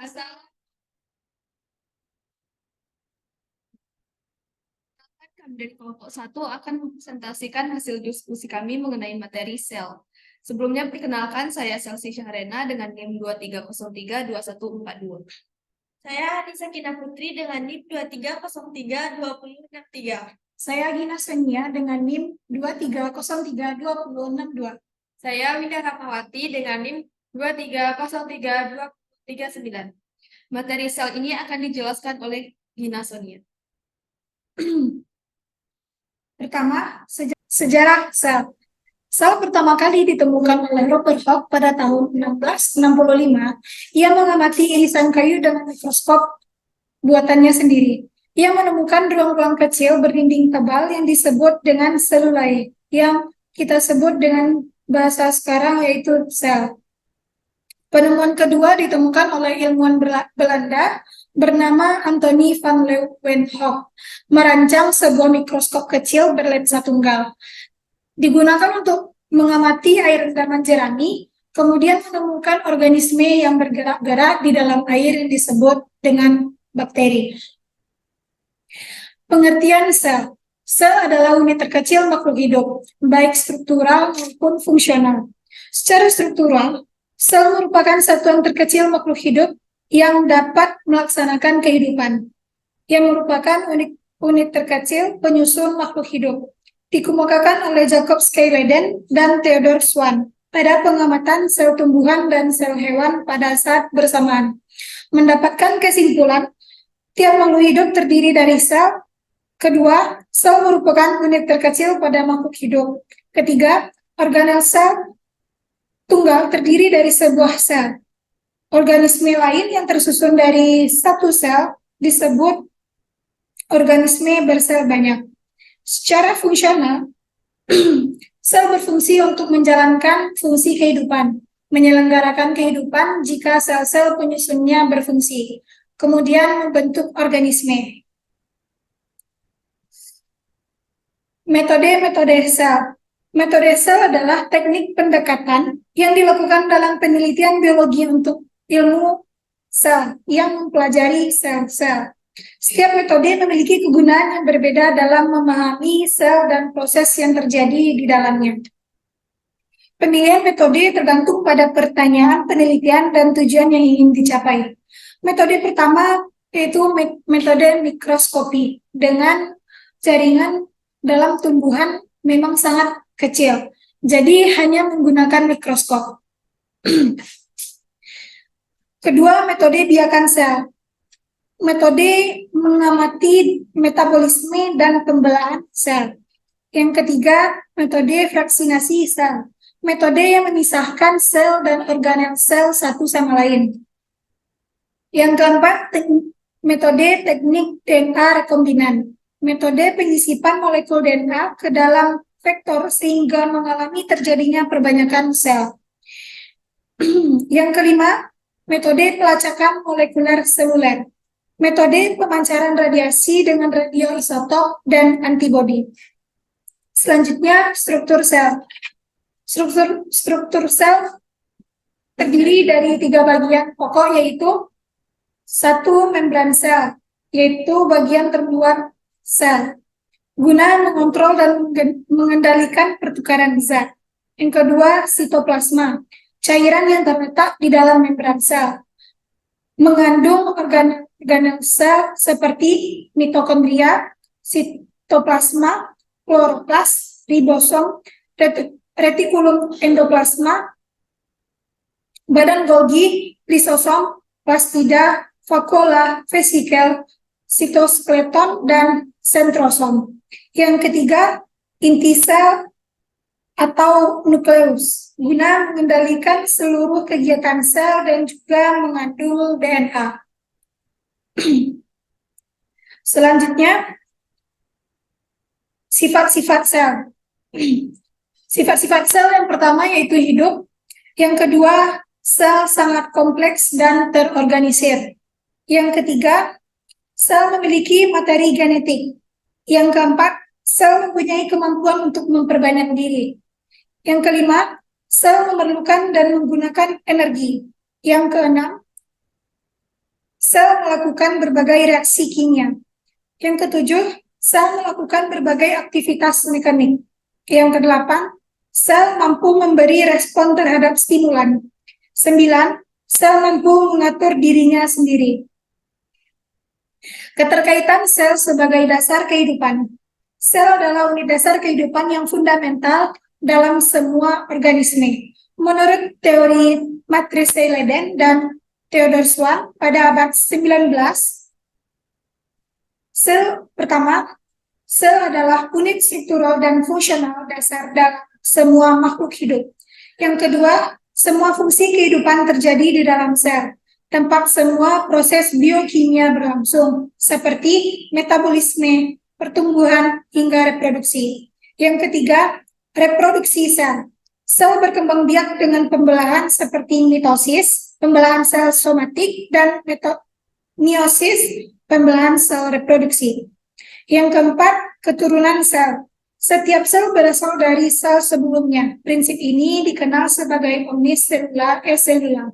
Asal kami dari kelompok 1 akan mempresentasikan hasil diskusi kami mengenai materi sel. Sebelumnya perkenalkan, saya Selsi Syahrena dengan NIM 23032142. Saya Anissa Kina Putri dengan NIM 23032063. Saya Gina Senia dengan NIM 23032062. Saya Winda Rahmawati dengan NIM 23032039. Materi sel ini akan dijelaskan oleh Gina Sonia. Pertama, sejarah sel. Sel pertama kali ditemukan oleh Robert Hooke pada tahun 1665. Ia mengamati irisan kayu dengan mikroskop buatannya sendiri. Ia menemukan ruang-ruang kecil berdinding tebal yang disebut dengan selulai, yang kita sebut dengan bahasa sekarang yaitu sel. Penemuan kedua ditemukan oleh ilmuwan Belanda bernama Anthony van Leeuwenhoek, merancang sebuah mikroskop kecil berlensa tunggal. Digunakan untuk mengamati air rendaman jerami, kemudian menemukan organisme yang bergerak-gerak di dalam air yang disebut dengan bakteri. Pengertian sel. Sel adalah unit terkecil makhluk hidup, baik struktural maupun fungsional. Secara struktural, sel merupakan satuan terkecil makhluk hidup yang dapat melaksanakan kehidupan, yang merupakan unit terkecil penyusun makhluk hidup. Dikemukakan oleh Jacob Skeileden dan Theodor Swan pada pengamatan sel tumbuhan dan sel hewan pada saat bersamaan. Mendapatkan kesimpulan, tiap makhluk hidup terdiri dari sel. Kedua, sel merupakan unit terkecil pada makhluk hidup. Ketiga, organel sel tunggal terdiri dari sebuah sel. Organisme lain yang tersusun dari satu sel disebut organisme bersel banyak. Secara fungsional, sel berfungsi untuk menjalankan fungsi kehidupan, menyelenggarakan kehidupan jika sel-sel penyusunnya berfungsi, kemudian membentuk organisme. Metode-metode sel. Metode sel adalah teknik pendekatan yang dilakukan dalam penelitian biologi untuk ilmu sel yang mempelajari sel-sel. Setiap metode memiliki kegunaan yang berbeda dalam memahami sel dan proses yang terjadi di dalamnya. Pemilihan metode tergantung pada pertanyaan penelitian dan tujuan yang ingin dicapai. Metode pertama yaitu metode mikroskopi dengan jaringan dalam tumbuhan memang sangat kecil, jadi hanya menggunakan mikroskop. Kedua, metode biakan sel. Metode mengamati metabolisme dan pembelahan sel. Yang ketiga, metode fraksinasi sel. Metode yang memisahkan sel dan organel sel satu sama lain. Yang keempat, metode teknik DNA rekombinan. Metode penyisipan molekul DNA ke dalam vektor sehingga mengalami terjadinya perbanyakan sel. Yang kelima, metode pelacakan molekuler seluler. Metode pemancaran radiasi dengan radioisotop dan antibodi. Selanjutnya, struktur sel. Struktur sel terdiri dari 3 bagian pokok, yaitu 1. Membran sel, yaitu bagian terluar sel, guna mengontrol dan mengendalikan pertukaran zat. Yang kedua, sitoplasma, cairan yang terletak di dalam membran sel, mengandung organel sel seperti mitokondria, sitoplasma, kloroplas, ribosom, retikulum endoplasma, badan Golgi, lisosom, plastida, vakuola, vesikel, sitoskeleton, dan sentrosom. Yang ketiga, inti sel atau nukleus, guna mengendalikan seluruh kegiatan sel dan juga mengandung DNA. Selanjutnya, sifat-sifat sel. Sifat-sifat sel yang pertama yaitu hidup. Yang kedua, sel sangat kompleks dan terorganisir. Yang ketiga, sel memiliki materi genetik. Yang keempat, sel mempunyai kemampuan untuk memperbanyak diri. Yang kelima, sel memerlukan dan menggunakan energi. Yang keenam, Sel melakukan berbagai reaksi kimia. Yang ketujuh, sel melakukan berbagai aktivitas mekanik. Yang kedelapan, sel mampu memberi respon terhadap stimulan. 9. Sel mampu mengatur dirinya sendiri. Keterkaitan sel sebagai dasar kehidupan. Sel adalah unit dasar kehidupan yang fundamental dalam semua organisme. Menurut teori matrice Leiden dan Theodor Schwann pada abad 19, sel adalah unit struktural dan fungsional dasar dalam semua makhluk hidup. Yang kedua, semua fungsi kehidupan terjadi di dalam sel, tempat semua proses biokimia berlangsung, seperti metabolisme, pertumbuhan, hingga reproduksi. Yang ketiga, reproduksi sel. Sel berkembang biak dengan pembelahan seperti mitosis, pembelahan sel somatik, dan meiosis, pembelahan sel reproduksi. Yang keempat, keturunan sel. Setiap sel berasal dari sel sebelumnya. Prinsip ini dikenal sebagai omniselula eselula,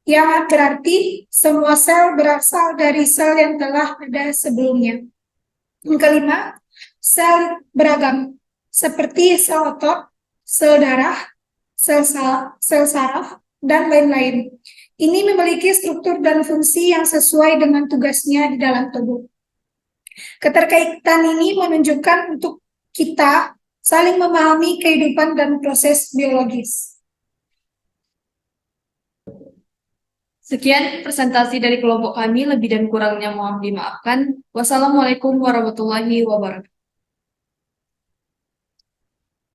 yang berarti semua sel berasal dari sel yang telah ada sebelumnya. Yang kelima, sel beragam, seperti sel otot, sel darah, sel saraf, dan lain-lain. Ini memiliki struktur dan fungsi yang sesuai dengan tugasnya di dalam tubuh. Keterkaitan ini menunjukkan untuk kita saling memahami kehidupan dan proses biologis. Sekian presentasi dari kelompok kami, lebih dan kurangnya mohon dimaafkan. Wassalamualaikum warahmatullahi wabarakatuh.